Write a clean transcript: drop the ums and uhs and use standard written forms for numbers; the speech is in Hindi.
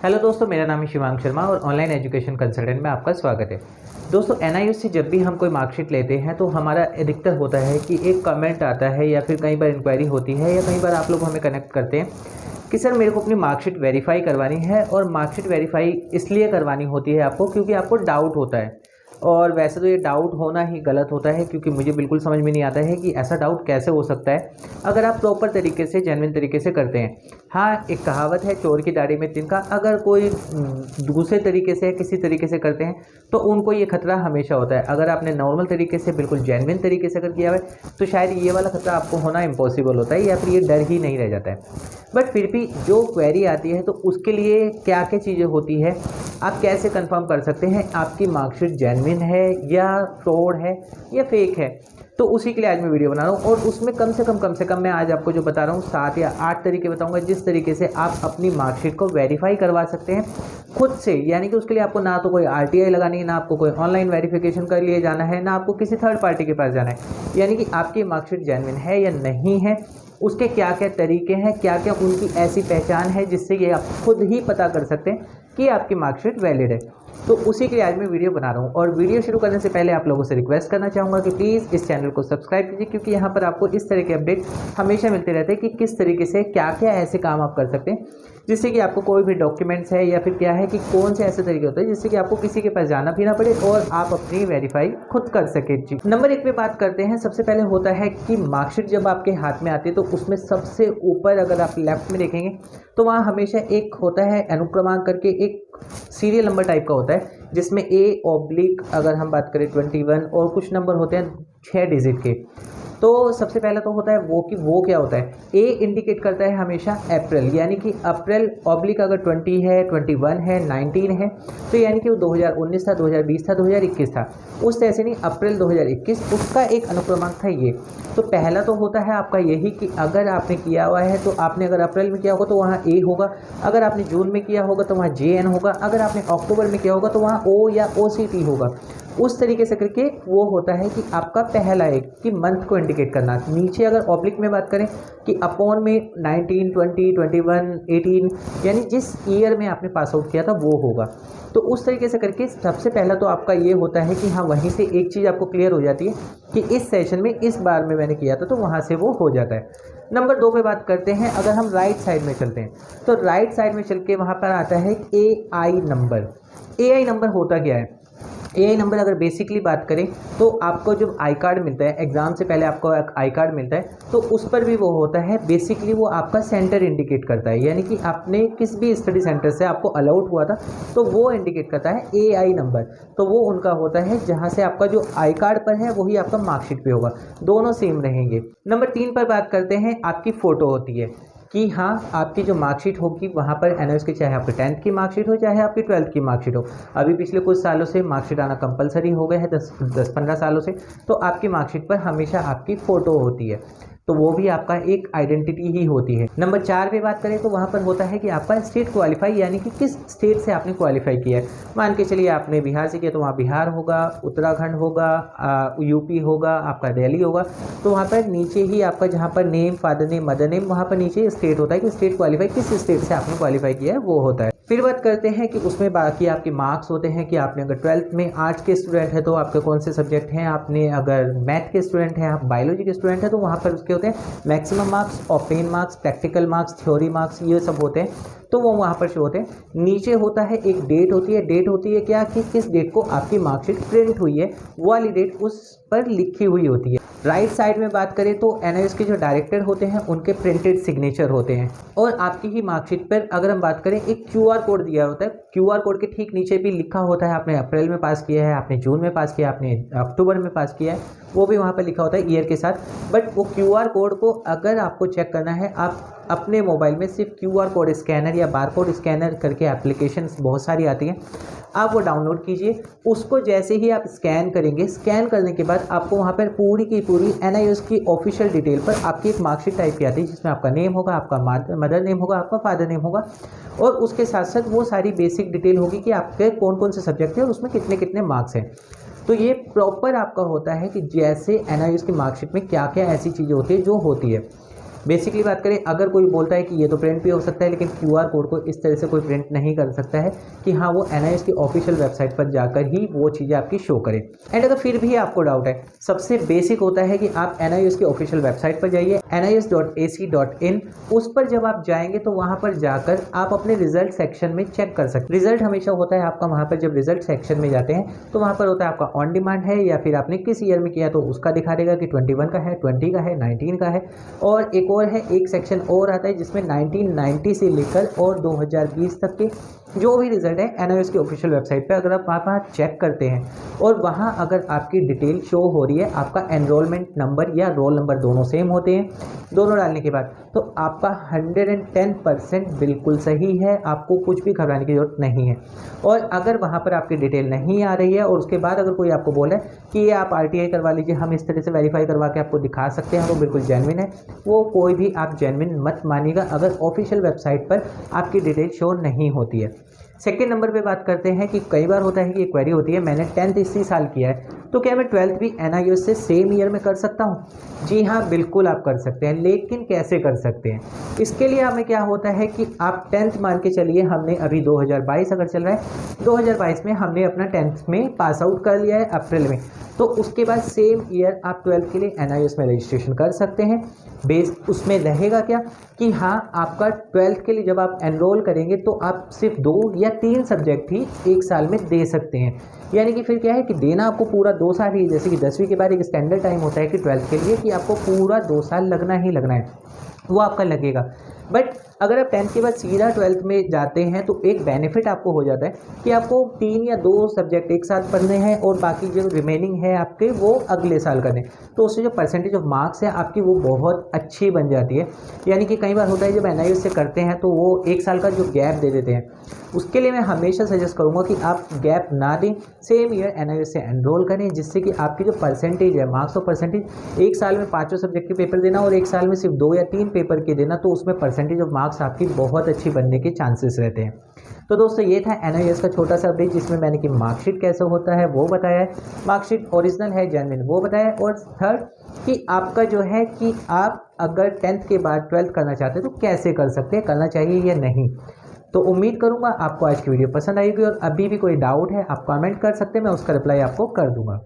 हेलो दोस्तों, मेरा नाम है शिवांग शर्मा और ऑनलाइन एजुकेशन कंसल्टेंट में आपका स्वागत है। दोस्तों, एनआईओएस से जब भी हम कोई मार्कशीट लेते हैं तो हमारा अधिकतर होता है कि एक कमेंट आता है या फिर कई बार इंक्वायरी होती है या कई बार आप लोग हमें कनेक्ट करते हैं कि सर मेरे को अपनी मार्कशीट वेरीफाई करवानी है। और मार्कशीट वेरीफाई इसलिए करवानी होती है आपको क्योंकि आपको डाउट होता है। और वैसे तो ये डाउट होना ही गलत होता है, क्योंकि मुझे बिल्कुल समझ में नहीं आता है कि ऐसा डाउट कैसे हो सकता है अगर आप प्रॉपर तरीके से जेन्युइन तरीके से करते हैं। हाँ, एक कहावत है, चोर की दाढ़ी में तिनका। अगर कोई दूसरे तरीके से किसी तरीके से करते हैं तो उनको ये खतरा हमेशा होता है। अगर आपने नॉर्मल तरीके से बिल्कुल जेन्युइन तरीके से अगर किया है तो शायद ये वाला खतरा आपको होना इम्पॉसिबल होता है या फिर ये डर ही नहीं रह जाता है। बट फिर भी जो क्वेरी आती है तो उसके लिए क्या क्या चीज़ें होती है, आप कैसे कंफर्म कर सकते हैं आपकी मार्कशीट जेन्युइन है या फ्रॉड है या फेक है, तो उसी के लिए आज मैं वीडियो बना रहा हूँ। और उसमें कम से कम मैं आज आपको जो बता रहा हूँ 7 या 8 तरीके बताऊँगा जिस तरीके से आप अपनी मार्कशीट को वेरीफाई करवा सकते हैं खुद से। यानी कि उसके लिए आपको ना तो कोई आरटीआई लगानी है, ना आपको कोई ऑनलाइन वेरिफिकेशन के लिए जाना है, ना आपको किसी थर्ड पार्टी के पास जाना है। यानी कि आपकी मार्कशीट जेन्युइन है या नहीं है, उसके क्या क्या तरीके हैं, क्या क्या उनकी ऐसी पहचान है जिससे ये आप खुद ही पता कर सकते हैं कि आपकी मार्कशीट वैलिड है। तो उसी के लिए आज मैं वीडियो बना रहा हूँ। और वीडियो शुरू करने से पहले आप लोगों से रिक्वेस्ट करना चाहूँगा कि प्लीज़ इस चैनल को सब्सक्राइब कीजिए, क्योंकि यहाँ पर आपको इस तरह के अपडेट हमेशा मिलते रहते हैं कि किस तरीके से क्या क्या ऐसे काम आप कर सकते हैं जिससे कि आपको कोई भी डॉक्यूमेंट्स है या फिर क्या है कि कौन से ऐसे तरीके होते हैं जिससे कि आपको किसी के पास जाना भी ना पड़े और आप अपनी वेरीफाई खुद कर सके। जी, नंबर 1 पे बात करते हैं। सबसे पहले होता है कि मार्कशीट जब आपके हाथ में आती है तो उसमें सबसे ऊपर अगर आप लेफ्ट में देखेंगे तो वहाँ हमेशा एक होता है अनुक्रमांक करके, एक सीरियल नंबर टाइप का होता है जिसमें A/ अगर हम बात करें 21 और कुछ नंबर होते हैं 6 डिजिट के। तो सबसे पहला तो होता है वो क्या होता है, ए इंडिकेट करता है हमेशा अप्रैल, यानी कि अप्रैल ऑब्लिक अगर 20 है, 21 है, 19 है तो यानी कि वो 2019 था, 2020 था, 2021 था। उस तरह से नहीं, अप्रैल 2021 उसका एक अनुक्रमांक था ये। तो पहला तो होता है आपका यही कि अगर आपने किया हुआ है तो आपने अगर अप्रैल में किया होगा तो वहाँ ए होगा, अगर आपने जून में किया होगा तो वहाँ JN होगा, अगर आपने अक्टूबर में किया होगा तो वहाँ O या OCT होगा। उस तरीके से करके वो होता है कि आपका पहला एक कि मंथ को इंडिकेट करना। नीचे अगर ऑब्लिक में बात करें कि अपॉन में 19, 20, 21, 18 यानी जिस ईयर में आपने पास आउट किया था वो होगा। तो उस तरीके से करके सबसे पहला तो आपका ये होता है कि हाँ, वहीं से एक चीज़ आपको क्लियर हो जाती है कि इस सेशन में इस बार में मैंने किया था, तो वहाँ से वो हो जाता है। नंबर 2 पे बात करते हैं। अगर हम राइट साइड में चलते हैं तो राइट साइड में चल के वहाँ पर आता है AI नंबर। AI नंबर होता क्या है? AI नंबर अगर बेसिकली बात करें तो आपको जब आई कार्ड मिलता है, एग्ज़ाम से पहले आपको एक आई कार्ड मिलता है तो उस पर भी वो होता है, बेसिकली वो आपका सेंटर इंडिकेट करता है। यानी कि आपने किस भी स्टडी सेंटर से आपको अलाउट हुआ था तो वो इंडिकेट करता है AI नंबर। तो वो उनका होता है जहाँ से आपका जो आई कार्ड पर है वही आपका मार्कशीट पे होगा, दोनों सेम रहेंगे। नंबर 3 पर बात करते हैं, आपकी फ़ोटो होती है कि हाँ, आपकी जो मार्कशीट होगी वहाँ पर एनआईओएस की, चाहे आपकी 10th की मार्कशीट हो चाहे आपकी 12th की मार्कशीट हो। अभी पिछले कुछ सालों से मार्कशीट आना कंपलसरी हो गया है, 10-15 सालों से। तो आपकी मार्कशीट पर हमेशा आपकी फ़ोटो होती है, तो वो भी आपका एक आइडेंटिटी ही होती है। नंबर 4 पे बात करें तो वहाँ पर होता है कि आपका स्टेट क्वालिफाई, यानी कि किस स्टेट से आपने क्वालिफाई किया है। मान के चलिए आपने बिहार से किया तो वहाँ बिहार होगा, उत्तराखंड होगा, यूपी होगा, आपका दिल्ली होगा। तो वहाँ पर नीचे ही आपका जहाँ पर name, father name, mother name, वहाँ पर नीचे स्टेट होता है कि स्टेट क्वालिफाई किस स्टेट से आपने क्वालिफाई किया है वो होता है। फिर बात करते हैं कि उसमें बाकी आपके मार्क्स होते हैं कि आपने अगर 12th में आर्ट्स के स्टूडेंट है तो आपके कौन से सब्जेक्ट हैं, आपने अगर मैथ के स्टूडेंट हैं, आप बायोलॉजी के स्टूडेंट हैं तो वहाँ पर उसके होते हैं maximum marks, open marks, practical marks, theory marks, ये सब होते हैं। तो वो वहाँ पर शो होते हैं। नीचे होता है एक डेट होती है। डेट होती है क्या कि किस डेट को आपकी मार्कशीट प्रिंट हुई है, वो वाली डेट उस पर लिखी हुई होती है। राइट साइड में बात करें तो एनआईओएस के जो डायरेक्टर होते हैं उनके प्रिंटेड सिग्नेचर होते हैं। और आपकी ही मार्कशीट पर अगर हम बात करें एक QR कोड दिया होता है। QR कोड के ठीक नीचे भी लिखा होता है आपने अप्रैल में पास किया है, आपने जून में पास किया, आपने अक्टूबर में पास किया है, वो भी वहाँ पर लिखा होता है ईयर के साथ। बट वो QR कोड को अगर आपको चेक करना है, आप अपने मोबाइल में सिर्फ QR कोड स्कैनर या बारकोड स्कैनर करके एप्लीकेशंस बहुत सारी आती हैं, आप वो डाउनलोड कीजिए। उसको जैसे ही आप स्कैन करेंगे, स्कैन करने के बाद आपको वहाँ पर पूरी की पूरी एनआईओएस की ऑफिशियल डिटेल पर आपकी एक मार्कशीट टाइप की आती है जिसमें आपका नेम होगा, आपका मदर नेम होगा, आपका फादर नेम होगा और उसके साथ साथ वो सारी बेसिक डिटेल होगी कि आपके कौन कौन से सब्जेक्ट हैं और उसमें कितने कितने मार्क्स हैं। तो ये प्रॉपर आपका होता है कि जैसे एनआईओएस की मार्कशीट में क्या क्या ऐसी चीज़ें होती है जो होती है। बेसिकली बात करें, अगर कोई बोलता है कि ये तो प्रिंट भी हो सकता है, लेकिन QR कोड को इस तरह से कोई प्रिंट नहीं कर सकता है कि हाँ वो NIOS की ऑफिशियल वेबसाइट पर जाकर ही वो चीज़ें आपकी शो करे। एंड अगर फिर भी आपको डाउट है, सबसे बेसिक होता है कि आप NIOS की ऑफिशियल वेबसाइट पर जाइए, nios.ac.in। उस पर जब आप जाएंगे तो वहाँ पर जाकर आप अपने रिजल्ट सेक्शन में चेक कर सकते हैं। रिजल्ट हमेशा होता है आपका वहाँ पर, जब रिजल्ट सेक्शन में जाते हैं तो वहाँ पर होता है आपका ऑन डिमांड है या फिर आपने किस ईयर में किया तो उसका दिखा देगा कि 21 का है, 20 का है, 19 का है। और एक और है, एक सेक्शन और आता है जिसमें 1990 से लेकर और 2020 तक के जो भी रिजल्ट है NIOS की ऑफिशियल वेबसाइट पे अगर आप वहाँ चेक करते हैं और वहाँ अगर आपकी डिटेल शो हो रही है, आपका एनरोलमेंट नंबर या रोल नंबर दोनों सेम होते हैं, दोनों डालने के बाद, तो आपका 110% बिल्कुल सही है, आपको कुछ भी घबराने की जरूरत नहीं है। और अगर वहाँ पर आपकी डिटेल नहीं आ रही है और उसके बाद अगर कोई आपको बोले कि ये आप RTI करवा लीजिए, हम इस तरह से वेरीफाई करवा के आपको दिखा सकते हैं, वो बिल्कुल जेन्युइन है, वो कोई भी आप जेन्युइन मत मानिएगा अगर ऑफिशियल वेबसाइट पर आपकी डिटेल शो नहीं होती है। सेकेंड नंबर पे बात करते हैं कि कई बार होता है कि क्वेरी होती है, मैंने 10th इसी साल किया है तो क्या मैं 12th भी NIOS से सेम ईयर में कर सकता हूँ? जी हाँ, बिल्कुल आप कर सकते हैं, लेकिन कैसे कर सकते हैं? इसके लिए हमें क्या होता है कि आप 10th मान के चलिए, हमने अभी 2022 अगर चल रहा है, 2022 में हमने अपना 10th में पास आउट कर लिया है अप्रैल में, तो उसके बाद सेम ईयर आप 12th के लिए NIOS में रजिस्ट्रेशन कर सकते हैं। बेस उसमें रहेगा क्या कि हाँ, आपका 12th के लिए जब आप एनरोल करेंगे तो आप सिर्फ 2 या 3 सब्जेक्ट ही एक साल में दे सकते हैं। यानी कि फिर क्या है कि देना आपको पूरा 2 साल ही, जैसे कि 10वीं के बाद एक स्टैंडर्ड टाइम होता है कि 12th के लिए कि आपको पूरा 2 साल लगना ही लगना है, वो आपका लगेगा। बट अगर आप 10th के बाद सीधा 12th में जाते हैं तो एक बेनिफिट आपको हो जाता है कि आपको 3 या 2 सब्जेक्ट एक साथ पढ़ने हैं और बाकी जो रिमेनिंग है आपके वो अगले साल करने, तो उससे जो परसेंटेज ऑफ मार्क्स है आपकी वो बहुत अच्छी बन जाती है। यानी कि कई बार होता है जब NIOS से करते हैं तो वो 1 साल का जो गैप दे देते हैं, उसके लिए मैं हमेशा सजेस्ट करूँगा कि आप गैप ना दें, सेम ईयर NIOS से एनरोल करें, जिससे कि आपकी जो परसेंटेज है, मार्क्स ऑफ परसेंटेज, एक साल में 5 सब्जेक्ट के पेपर देना और एक साल में सिर्फ 2 या 3 पेपर के देना, तो उसमें परसेंटेज ऑफ मार्क्स आपकी बहुत अच्छी बनने के चांसेस रहते हैं। तो दोस्तों ये था NIOS का छोटा सा अपडेट, जिसमें मैंने कि मार्कशीट कैसे होता है वो बताया है, मार्कशीट ओरिजिनल है जेन्युइन वो बताया है, और थर्ड कि आपका जो है कि आप अगर 10th के बाद 12th करना चाहते हैं तो कैसे कर सकते हैं, करना चाहिए या नहीं। तो उम्मीद करूंगा आपको आज की वीडियो पसंद आएगी, और अभी भी कोई डाउट है आप कमेंट कर सकते हैं, मैं उसका रिप्लाई आपको कर दूंगा।